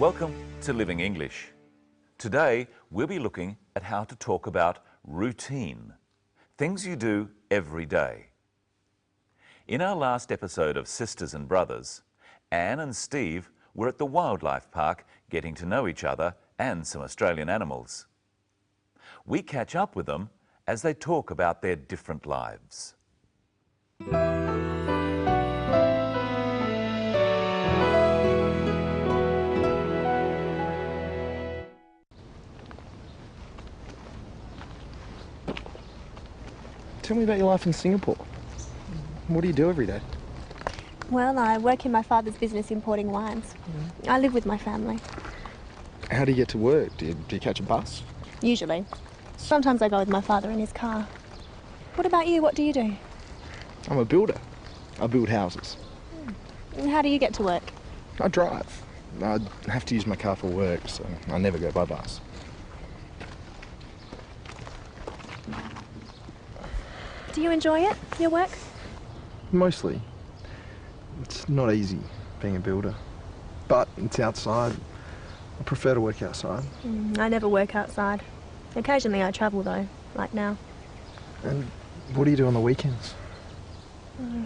Welcome to Living English. Today we'll be looking at how to talk about routine, things you do every day. In our last episode of Sisters and Brothers, Anne and Steve were at the wildlife park getting to know each other and some Australian animals. We catch up with them as they talk about their different lives. Tell me about your life in Singapore. What do you do every day? Well, I work in my father's business importing wines. I live with my family. How do you get to work? Do you catch a bus? Usually. Sometimes I go with my father in his car. What about you? What do you do? I'm a builder. I build houses. How do you get to work? I drive. I have to use my car for work, so I never go by bus. Do you enjoy it, your work? Mostly. It's not easy being a builder, but it's outside. I prefer to work outside. I never work outside. Occasionally I travel though, like now. And what do you do on the weekends?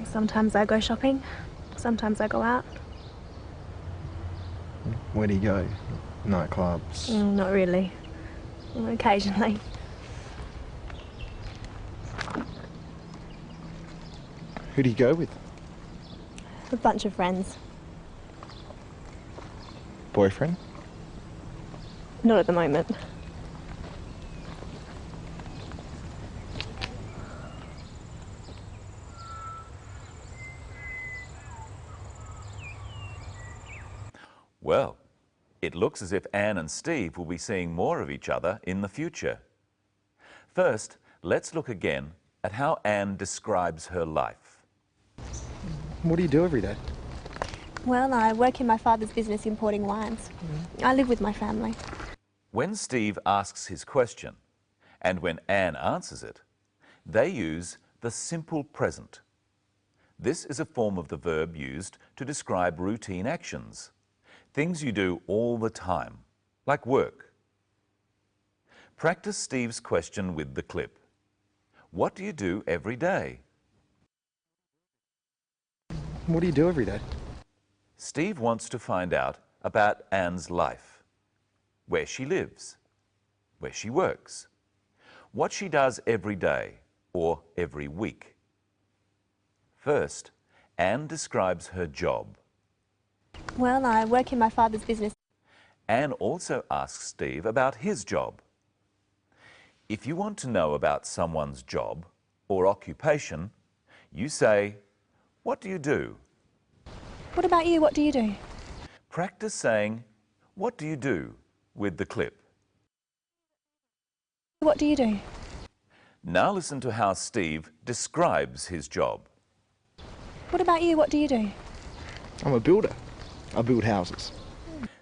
Sometimes I go shopping, sometimes I go out. Where do you go? Nightclubs? Not really. Occasionally. Who do you go with? A bunch of friends. Boyfriend? Not at the moment. Well, it looks as if Anne and Steve will be seeing more of each other in the future. First, let's look again at how Anne describes her life. What do you do every day? Well, I work in my father's business importing wines. I live with my family. When Steve asks his question, and when Anne answers it, they use the simple present. This is a form of the verb used to describe routine actions, things you do all the time, like work. Practice Steve's question with the clip. What do you do every day? What do you do every day? Steve wants to find out about Anne's life, where she lives, where she works, what she does every day or every week. First, Anne describes her job. Well, I work in my father's business. Anne also asks Steve about his job. If you want to know about someone's job or occupation, you say, "What do you do?" What about you? What do you do? Practice saying, "What do you do?" with the clip. What do you do? Now listen to how Steve describes his job. What about you? What do you do? I'm a builder. I build houses.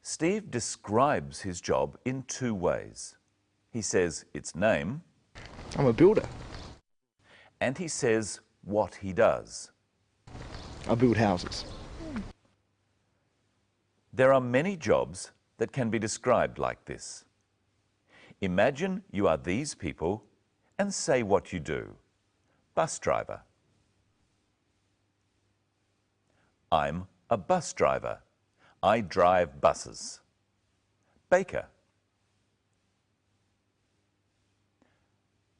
Steve describes his job in two ways. He says its name, I'm a builder. and he says what he does. I build houses. There are many jobs that can be described like this. Imagine you are these people and say what you do. Bus driver. I'm a bus driver. I drive buses. Baker.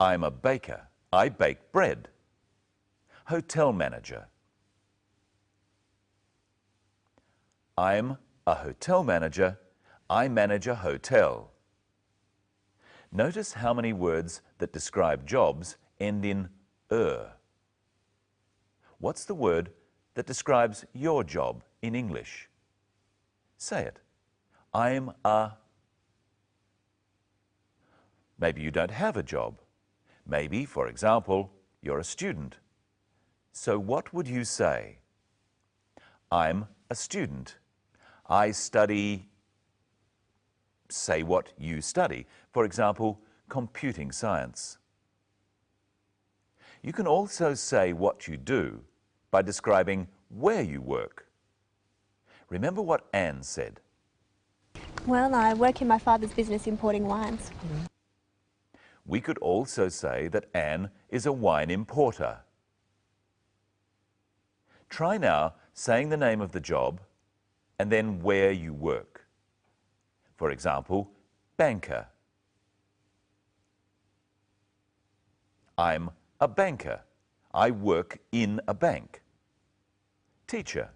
I'm a baker. I bake bread. Hotel manager. I'm a hotel manager. I manage a hotel. Notice how many words that describe jobs end in "er." What's the word that describes your job in English? Say it. I'm a... Maybe you don't have a job. Maybe, for example, you're a student. So what would you say? I'm a student. I study... Say what you study. For example, computing science. You can also say what you do by describing where you work. Remember what Anne said. Well, I work in my father's business importing wines. We could also say that Anne is a wine importer. Try now saying the name of the job and then where you work. For example, banker. I'm a banker. I work in a bank. Teacher.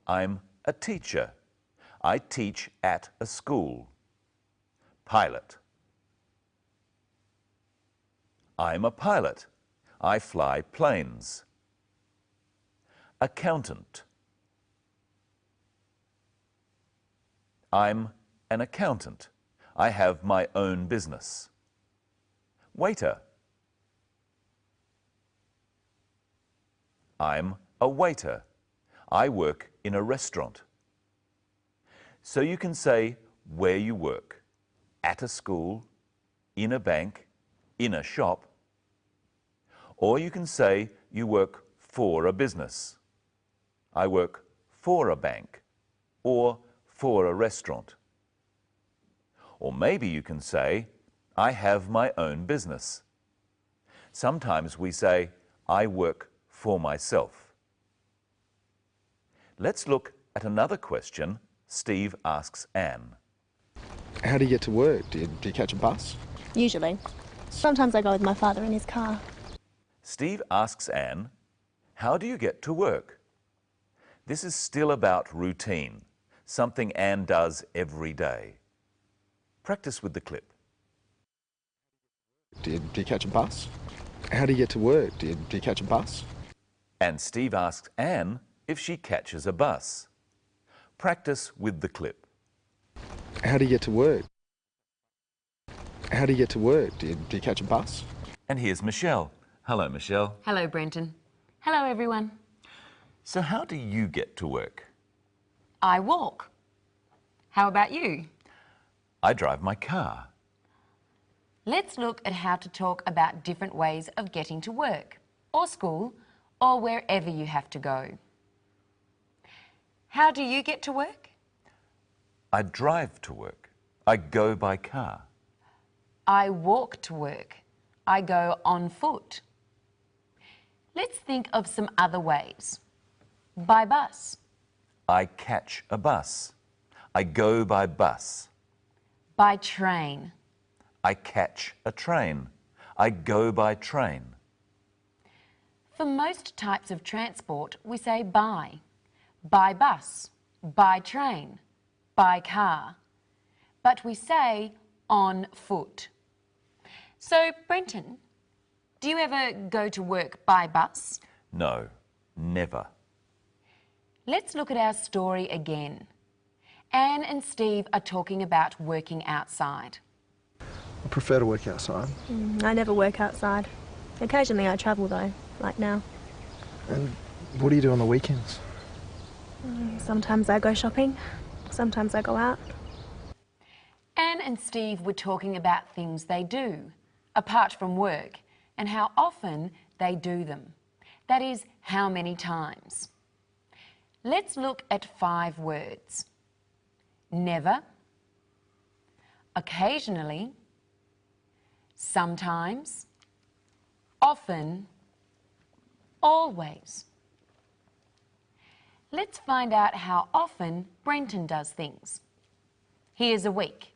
I'm a teacher. I teach at a school. Pilot. I'm a pilot. I fly planes. Accountant. I'm an accountant. I have my own business. Waiter. I'm a waiter. I work in a restaurant. So you can say where you work, at a school, in a bank, in a shop, or you can say you work for a business. I work for a bank or for a restaurant. Or maybe you can say, I have my own business. Sometimes we say, I work for myself. Let's look at another question Steve asks Anne. How do you get to work? Do you catch a bus? Usually. Sometimes I go with my father in his car. Steve asks Anne, how do you get to work? This is still about routine, something Anne does every day. Practice with the clip. Do you catch a bus? How do you get to work? Do you catch a bus? And Steve asks Anne if she catches a bus. Practice with the clip. How do you get to work? How do you get to work? Do you catch a bus? And here's Michelle. Hello, Michelle. Hello, Brenton. Hello, everyone. So how do you get to work? I walk. How about you? I drive my car. Let's look at how to talk about different ways of getting to work, or school, or wherever you have to go. How do you get to work? I drive to work. I go by car. I walk to work. I go on foot. Let's think of some other ways. By bus. I catch a bus. I go by bus. By train. I catch a train. I go by train. For most types of transport, we say by. By bus, by train, by car. But we say on foot. So, Brenton, do you ever go to work by bus? No, never. Let's look at our story again. Anne and Steve are talking about working outside. I prefer to work outside. I never work outside. Occasionally I travel though, like now. And what do you do on the weekends? Sometimes I go shopping, sometimes I go out. Anne and Steve were talking about things they do, apart from work, and how often they do them. That is, how many times. Let's look at 5 words. Never, occasionally, sometimes, often, always. Let's find out how often Brenton does things. Here's a week.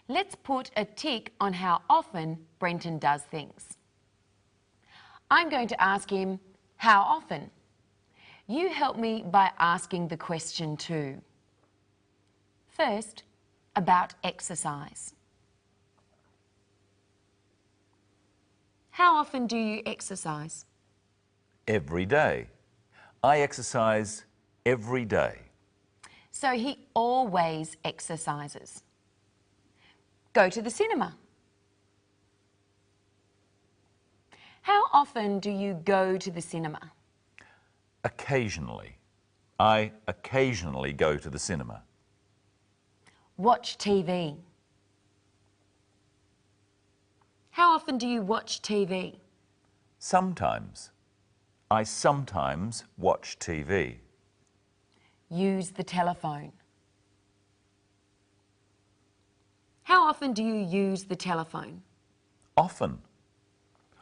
Let's put a tick on how often Brenton does things. I'm going to ask him, how often? You help me by asking the question too. First, about exercise. How often do you exercise? Every day. I exercise every day. So he always exercises. Go to the cinema. How often do you go to the cinema? Occasionally. I occasionally go to the cinema. Watch TV. How often do you watch TV? Sometimes. I sometimes watch TV. use the telephone? How often do you use the telephone? Often.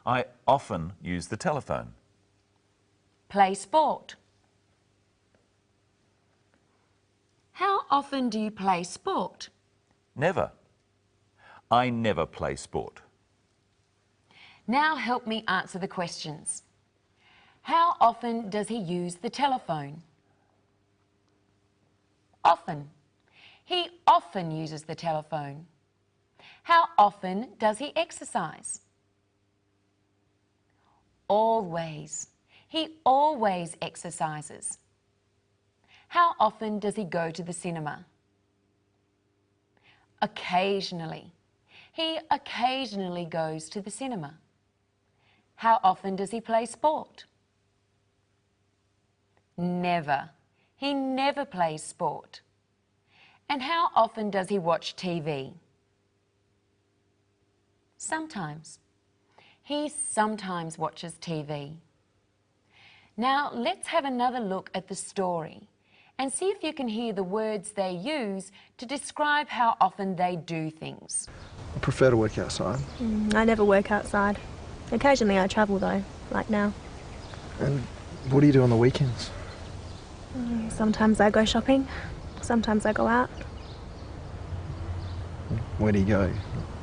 I often use the telephone. Play sport. How often do you play sport? Never. I never play sport. Now help me answer the questions. How often does he use the telephone? Often. He often uses the telephone. How often does he exercise? Always. He always exercises. How often does he go to the cinema? Occasionally. He occasionally goes to the cinema. How often does he play sport? Never. He never plays sport. And how often does he watch TV? Sometimes. He sometimes watches TV. Now let's have another look at the story and see if you can hear the words they use to describe how often they do things. I prefer to work outside. I never work outside. Occasionally I travel though, like now. And what do you do on the weekends? Sometimes I go shopping, sometimes I go out. Where do you go?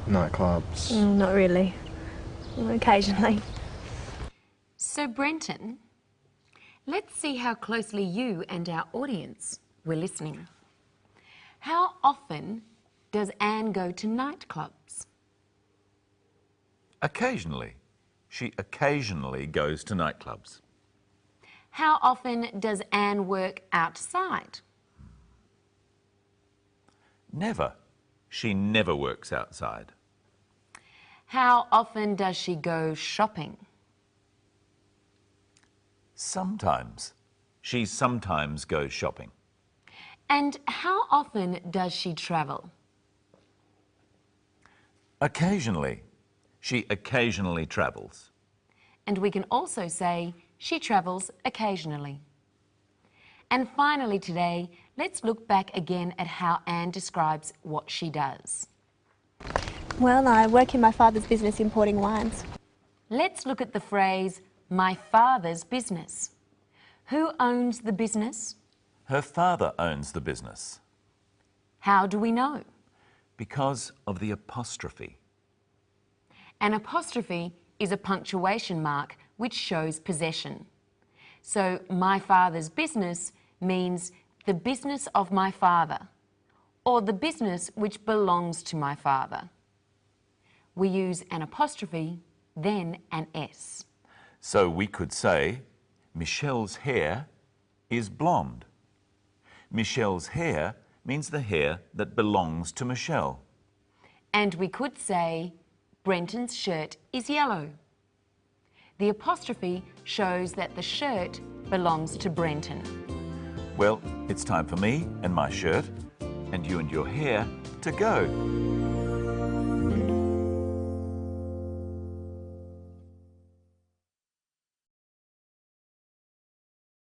Nightclubs? Not really. Occasionally. So Brenton, let's see how closely you and our audience were listening. How often does Anne go to nightclubs? Occasionally. She occasionally goes to nightclubs. How often does Anne work outside? Never. She never works outside. How often does she go shopping? Sometimes. She sometimes goes shopping. And how often does she travel? Occasionally. She occasionally travels. And we can also say she travels occasionally. And finally today, let's look back again at how Anne describes what she does. Well, I work in my father's business importing wines. Let's look at the phrase, my father's business. Who owns the business? Her father owns the business. How do we know? Because of the apostrophe. An apostrophe is a punctuation mark which shows possession. So my father's business means the business of my father, or the business which belongs to my father. We use an apostrophe, then an S. So we could say, Michelle's hair is blonde. Michelle's hair means the hair that belongs to Michelle. And we could say, Brenton's shirt is yellow. The apostrophe shows that the shirt belongs to Brenton. Well, it's time for me and my shirt, and you and your hair, to go.